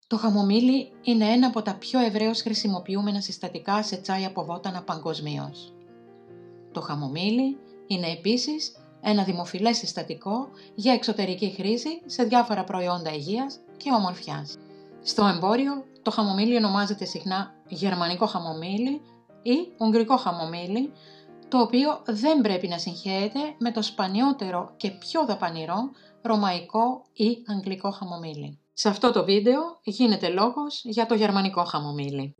Το χαμομήλι είναι ένα από τα πιο ευρέως χρησιμοποιούμενα συστατικά σε τσάι από βότανα παγκοσμίως. Το χαμομήλι είναι επίσης ένα δημοφιλές συστατικό για εξωτερική χρήση σε διάφορα προϊόντα υγείας και ομορφιάς. Στο εμπόριο, το χαμομήλι ονομάζεται συχνά γερμανικό χαμομήλι ή ουγγρικό χαμομήλι, το οποίο δεν πρέπει να συγχέεται με το σπανιότερο και πιο δαπανηρό ρωμαϊκό ή αγγλικό χαμομήλι. Σε αυτό το βίντεο γίνεται λόγος για το γερμανικό χαμομήλι.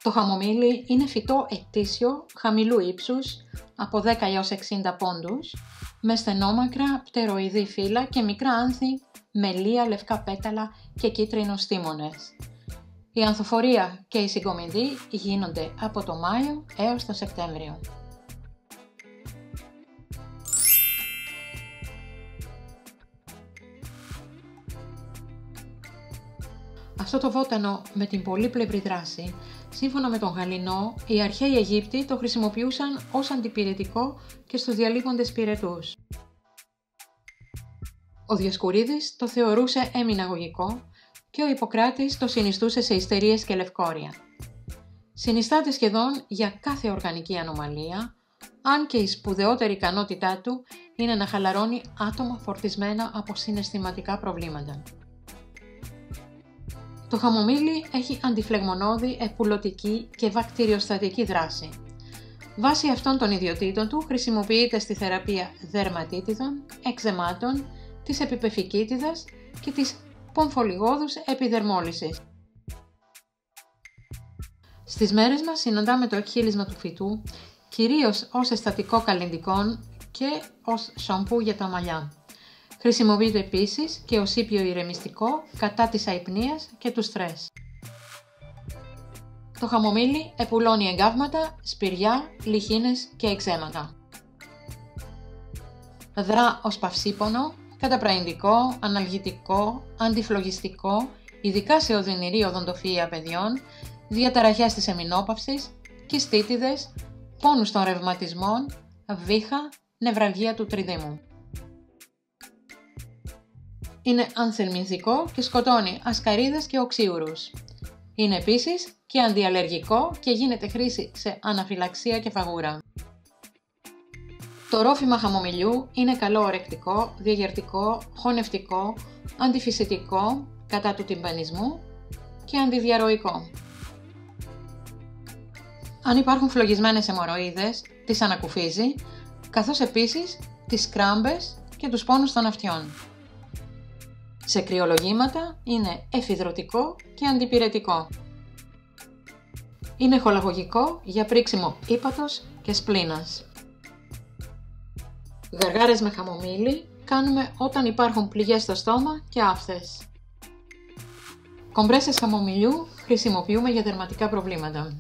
Το χαμομήλι είναι φυτό ετήσιο χαμηλού ύψους από 10 έως 60 πόντους, με στενόμακρα, πτεροειδή φύλλα και μικρά άνθη με λία λευκά πέταλα και κίτρινους στίμονες. Η ανθοφορία και η συγκομιδή γίνονται από το Μάιο έως το Σεπτέμβριο. Αυτό το βότανο με την πολύπλευρη δράση, σύμφωνα με τον Γαλινό, οι αρχαίοι Αιγύπτιοι το χρησιμοποιούσαν ως αντιπυρετικό και στους διαλείποντες πυρετούς. Ο Διοσκουρίδης το θεωρούσε εμυναγωγικό και ο Ιπποκράτης το συνιστούσε σε ιστερίες και λευκόρια. Συνιστάται σχεδόν για κάθε οργανική ανομαλία, αν και η σπουδαιότερη ικανότητά του είναι να χαλαρώνει άτομα φορτισμένα από συναισθηματικά προβλήματα. Το χαμομήλι έχει αντιφλεγμονώδη, επουλωτική και βακτηριοστατική δράση. Βάσει αυτών των ιδιοτήτων του χρησιμοποιείται στη θεραπεία δερματίτιδων, εκζεμάτων, της επιπεφικίτιδας και της πομφολιγόδους επιδερμόλυσης. Στις μέρες μας συναντάμε το εκχύλισμα του φυτού κυρίως ως συστατικό καλλυντικών και ως σαμπού για τα μαλλιά. Χρησιμοποιείται επίσης και ως ήπιο ηρεμιστικό κατά της αϊπνίας και του στρες. Το χαμομήλι επουλώνει εγκάβματα, σπηριά, λιχίνες και εκζέματα. Δρά ως παυσίπονο, καταπραϊντικό, αναλγητικό, αντιφλογιστικό, ειδικά σε οδυνηρή οδοντοφυΐα παιδιών, διαταραχές της εμεινόπαυσης, κιστίτιδες, πόνους των ρευματισμών, βήχα, νευραλγία του τριδήμου. Είναι ανθελμινθικό και σκοτώνει ασκαρίδες και οξύουρους. Είναι επίσης και αντιαλλεργικό και γίνεται χρήση σε αναφυλαξία και φαγούρα. Το ρόφημα χαμομηλιού είναι καλό ορεκτικό, διαγερτικό, χωνευτικό, αντιφυσιτικό κατά του τυμπανισμού και αντιδιαρροϊκό. Αν υπάρχουν φλογισμένες αιμορροίδες, τις ανακουφίζει, καθώς επίσης τις κράμπες και τους πόνους των αυτιών. Σε κρυολογήματα είναι εφιδρωτικό και αντιπυρετικό. Είναι χολαγωγικό για πρίξιμο ύπατος και σπλήνας. Γαργάρες με χαμομήλι κάνουμε όταν υπάρχουν πληγές στο στόμα και άφθες. Κομπρέσες χαμομηλιού χρησιμοποιούμε για δερματικά προβλήματα.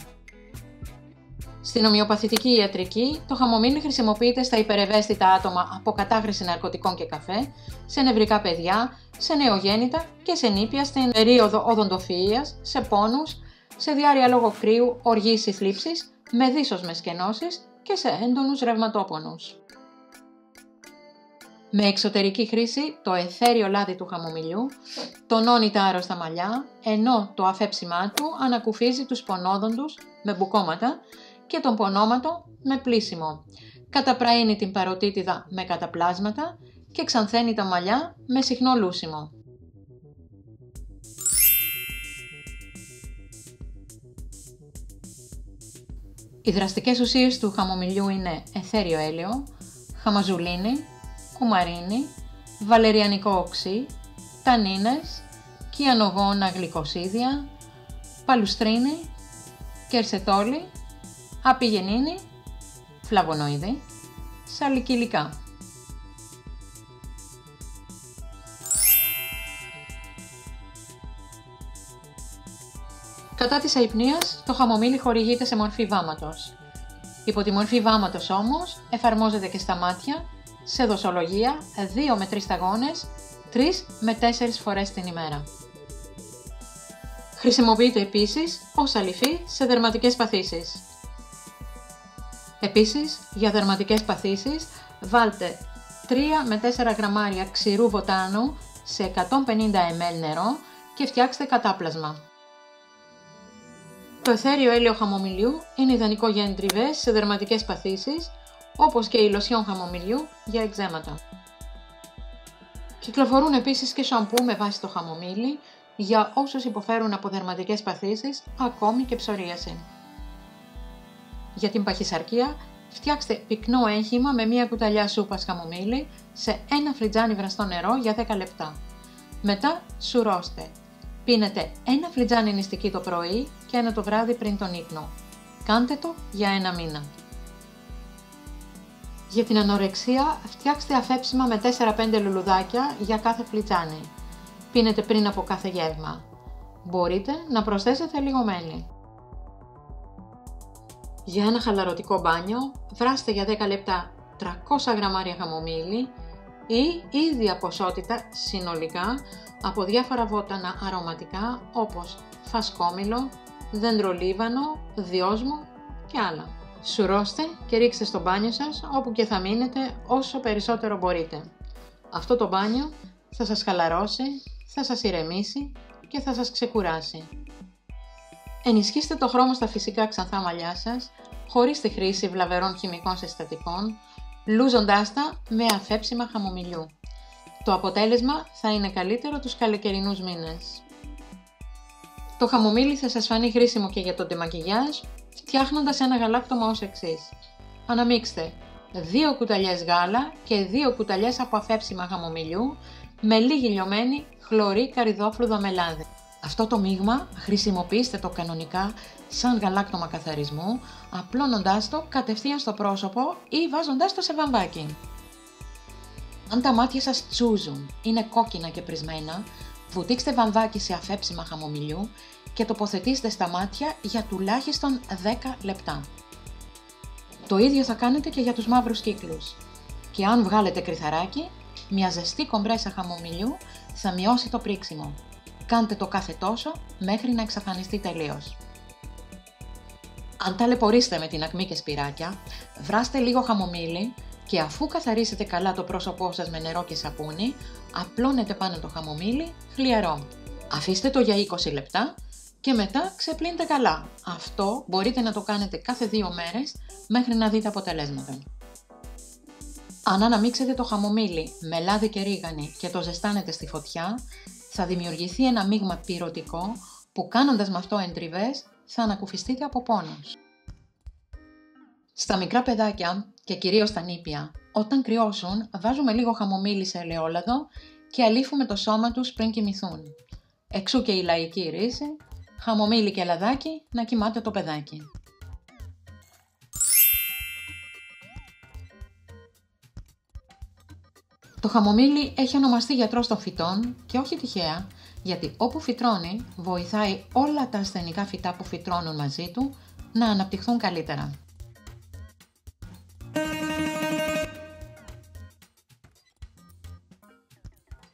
Στην ομοιοπαθητική ιατρική, το χαμομήλι χρησιμοποιείται στα υπερευαίσθητα άτομα από κατάχρηση ναρκωτικών και καφέ, σε νευρικά παιδιά, σε νεογέννητα και σε νήπια στην περίοδο οδοντοφυΐας, σε πόνους, σε διάρρεια λόγω κρύου, οργής ή θλίψης, με δίσοσμες κενώσεις και σε έντονους ρευματόπονους. Με εξωτερική χρήση, το αιθέριο λάδι του χαμομηλιού τονώνει τα άρρωστα μαλλιά, ενώ το αφέψιμά του ανακουφίζει τους πονόδοντους με μπουκώματα και τον πονόματο με πλύσιμο, καταπραίνει την παροτίτιδα με καταπλάσματα και ξανθαίνει τα μαλλιά με συχνό λούσιμο. Οι δραστικές ουσίες του χαμομηλιού είναι αιθέριο έλαιο, χαμαζουλίνη, κουμαρίνη, βαλεριανικό οξύ, τανίνες, κυανογόνα γλυκοσίδια, παλουστρίνη, κερσετόλι, απιγενίνη, φλαβονοειδή, σαλικυλικά. Κατά της αϊπνίας, το χαμομήλι χορηγείται σε μορφή βάματος. Υπό τη μορφή βάματος όμως, εφαρμόζεται και στα μάτια, σε δοσολογία 2 με 3 σταγόνες, 3 με 4 φορές την ημέρα. Χρησιμοποιείται επίσης ως αλυφή σε δερματικές παθήσεις. Επίσης, για δερματικές παθήσεις, βάλτε 3 με 4 γραμμάρια ξηρού βοτάνου σε 150 ml νερό και φτιάξτε κατάπλασμα. Το αιθέριο έλαιο χαμομηλιού είναι ιδανικό για εντριβές σε δερματικές παθήσεις, όπως και η λοσιόν χαμομηλιού για εκζέματα. Κυκλοφορούν επίσης και σαμπού με βάση το χαμομήλι για όσους υποφέρουν από δερματικές παθήσεις, ακόμη και ψωρίαση. Για την παχυσαρκία, φτιάξτε πυκνό έγχυμα με μία κουταλιά σούπας χαμομήλι σε ένα φλιτζάνι βραστό νερό για 10 λεπτά. Μετά σουρώστε. Πίνετε ένα φλιτζάνι νηστική το πρωί και ένα το βράδυ πριν τον ύπνο. Κάντε το για 1 μήνα. Για την ανορεξία, φτιάξτε αφέψιμα με 4-5 λουλουδάκια για κάθε φλιτζάνι. Πίνετε πριν από κάθε γεύμα. Μπορείτε να προσθέσετε λίγο μέλι. Για ένα χαλαρωτικό μπάνιο, βράστε για 10 λεπτά 300 γραμμάρια χαμομήλι ή ίδια ποσότητα συνολικά από διάφορα βότανα αρωματικά όπως φασκόμηλο, δεντρολίβανο, δυόσμο και άλλα. Σουρώστε και ρίξτε στο μπάνιο σας όπου και θα μείνετε όσο περισσότερο μπορείτε. Αυτό το μπάνιο θα σας χαλαρώσει, θα σας ηρεμήσει και θα σας ξεκουράσει. Ενισχύστε το χρώμα στα φυσικά ξανθά μαλλιά σας χωρίς τη χρήση βλαβερών χημικών συστατικών, λούζοντάς τα με αφέψιμα χαμομηλιού. Το αποτέλεσμα θα είναι καλύτερο τους καλοκαιρινούς μήνες. Το χαμομήλι θα σας φανεί χρήσιμο και για το ντεμακιγιάζ, φτιάχνοντας ένα γαλάκτωμα ως εξής. Αναμίξτε 2 κουταλιές γάλα και 2 κουταλιές από αφέψιμα χαμομηλιού με λίγη λιωμένη χλωρή καρυδόφλουδο με λάδι. Αυτό το μείγμα χρησιμοποιήστε το κανονικά σαν γαλάκτωμα καθαρισμού, απλώνοντάς το κατευθείαν στο πρόσωπο ή βάζοντάς το σε βαμβάκι. Αν τα μάτια σας τσούζουν, είναι κόκκινα και πρισμένα, βουτήξτε βαμβάκι σε αφέψιμα χαμομηλιού και τοποθετήστε στα μάτια για τουλάχιστον 10 λεπτά. Το ίδιο θα κάνετε και για τους μαύρους κύκλους. Και αν βγάλετε κρυθαράκι, μια ζεστή κομπρέσα χαμομηλιού θα μειώσει το πρίξιμο. Κάντε το κάθε τόσο μέχρι να εξαφανιστεί τελείως. Αν ταλαιπωρήσετε με την ακμή και σπυράκια, βράστε λίγο χαμομήλι και αφού καθαρίσετε καλά το πρόσωπό σας με νερό και σαπούνι, απλώνετε πάνω το χαμομήλι χλιαρό. Αφήστε το για 20 λεπτά και μετά ξεπλύνετε καλά. Αυτό μπορείτε να το κάνετε κάθε 2 μέρες μέχρι να δείτε αποτελέσματα. Αν αναμίξετε το χαμομήλι με λάδι και ρίγανη και το ζεστάνετε στη φωτιά, θα δημιουργηθεί ένα μείγμα πυρωτικό που κάνοντας με αυτό εντριβές θα ανακουφιστείτε από πόνος. Στα μικρά παιδάκια και κυρίως στα νήπια, όταν κρυώσουν βάζουμε λίγο χαμομήλι σε ελαιόλαδο και αλίφουμε το σώμα τους πριν κοιμηθούν. Εξού και η λαϊκή ρίση, χαμομήλι και λαδάκι να κοιμάται το παιδάκι. Το χαμομήλι έχει ονομαστεί γιατρός των φυτών και όχι τυχαία, γιατί όπου φυτρώνει βοηθάει όλα τα ασθενικά φυτά που φυτρώνουν μαζί του να αναπτυχθούν καλύτερα.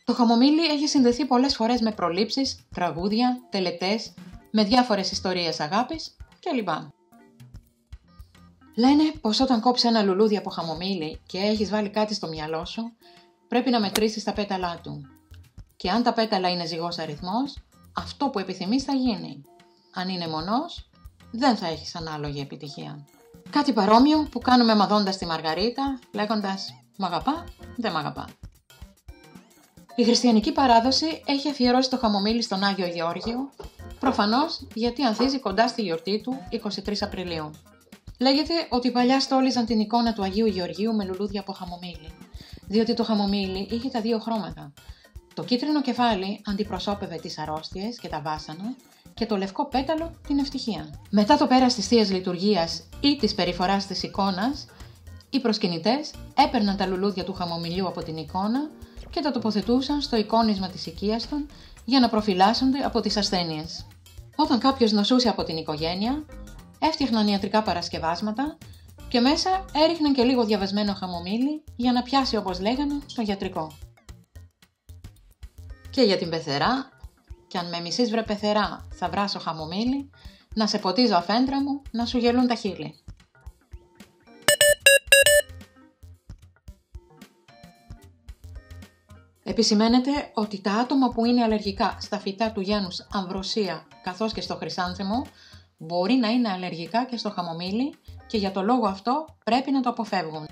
Το χαμομήλι έχει συνδεθεί πολλές φορές με προλήψεις, τραγούδια, τελετές, με διάφορες ιστορίες αγάπης κλπ. Λένε πως όταν κόψεις ένα λουλούδι από χαμομήλι και έχεις βάλει κάτι στο μυαλό σου, πρέπει να μετρήσεις τα πέταλά του. Και αν τα πέταλα είναι ζυγός αριθμός, αυτό που επιθυμείς θα γίνει. Αν είναι μονός, δεν θα έχεις ανάλογη επιτυχία. Κάτι παρόμοιο που κάνουμε μαδώντας τη Μαργαρίτα, λέγοντας «Μ' αγαπά, δεν μ' αγαπά». Η χριστιανική παράδοση έχει αφιερώσει το χαμομήλι στον Άγιο Γεώργιο, προφανώς γιατί ανθίζει κοντά στη γιορτή του 23 Απριλίου. Λέγεται ότι οι παλιά στόλιζαν την εικόνα του Αγίου Γεωργίου με λουλούδια από χαμομήλι, διότι το χαμομήλι είχε τα 2 χρώματα. Το κίτρινο κεφάλι αντιπροσώπευε τις αρρώστιες και τα βάσανα και το λευκό πέταλο την ευτυχία. Μετά το πέρας της Θείας Λειτουργίας ή της περιφοράς της εικόνας, οι προσκυνητές έπαιρναν τα λουλούδια του χαμομηλιού από την εικόνα και τα τοποθετούσαν στο εικόνισμα της οικίας των για να προφυλάσσονται από τις ασθένειες. Όταν κάποιος νοσούσε από την οικογένεια, έφτιαχναν ιατρικά παρασκευάσματα και μέσα έριχναν και λίγο διαβασμένο χαμομήλι για να πιάσει, όπως λέγανε, στο γιατρικό. Και για την πεθερά, κι αν με μισείς βρε πεθερά θα βράσω χαμομήλι, να σε ποτίζω αφέντρα μου, να σου γελούν τα χείλη. Επισημαίνεται ότι τα άτομα που είναι αλλεργικά στα φυτά του γένους Αμβροσία καθώς και στο χρυσάνθεμο μπορεί να είναι αλλεργικά και στο χαμομήλι και για το λόγο αυτό πρέπει να το αποφεύγουν.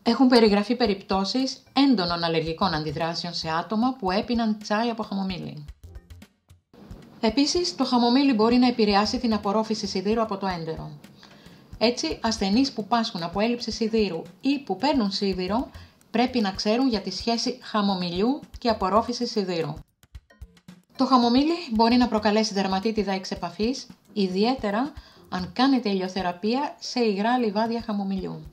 Έχουν περιγραφεί περιπτώσεις έντονων αλλεργικών αντιδράσεων σε άτομα που έπιναν τσάι από χαμομήλι. Επίσης, το χαμομήλι μπορεί να επηρεάσει την απορρόφηση σιδήρου από το έντερο. Έτσι, ασθενείς που πάσχουν από έλλειψη σιδήρου ή που παίρνουν σίδηρο πρέπει να ξέρουν για τη σχέση χαμομηλιού και απορρόφησης σιδήρου. Το χαμομήλι μπορεί να προκαλέσει δερματίτιδα εξ επαφής, ιδιαίτερα αν κάνετε ηλιοθεραπεία σε υγρά λιβάδια χαμομηλιού.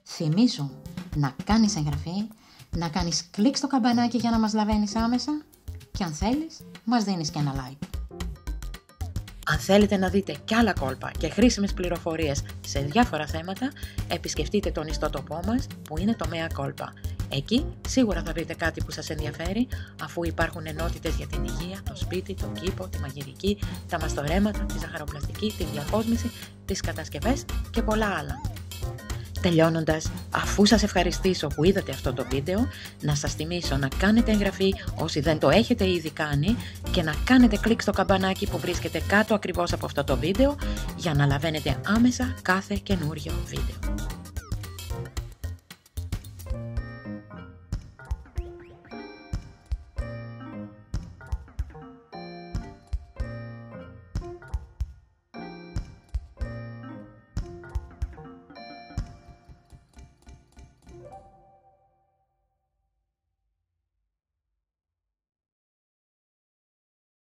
Θυμήσου να κάνεις εγγραφή, να κάνεις κλικ στο καμπανάκι για να μας λαβαίνεις άμεσα και αν θέλεις μας δίνεις και ένα like. Αν θέλετε να δείτε κι άλλα κόλπα και χρήσιμες πληροφορίες σε διάφορα θέματα, επισκεφτείτε τον ιστότοπό μας που είναι το Mea Culpa. Εκεί σίγουρα θα βρείτε κάτι που σας ενδιαφέρει, αφού υπάρχουν ενότητες για την υγεία, το σπίτι, τον κήπο, τη μαγειρική, τα μαστορέματα, τη ζαχαροπλαστική, τη διακόσμηση, τις κατασκευές και πολλά άλλα. Τελειώνοντας, αφού σας ευχαριστήσω που είδατε αυτό το βίντεο, να σας θυμίσω να κάνετε εγγραφή όσοι δεν το έχετε ήδη κάνει και να κάνετε κλικ στο καμπανάκι που βρίσκεται κάτω ακριβώς από αυτό το βίντεο για να λαβαίνετε άμεσα κάθε καινούριο βίντεο.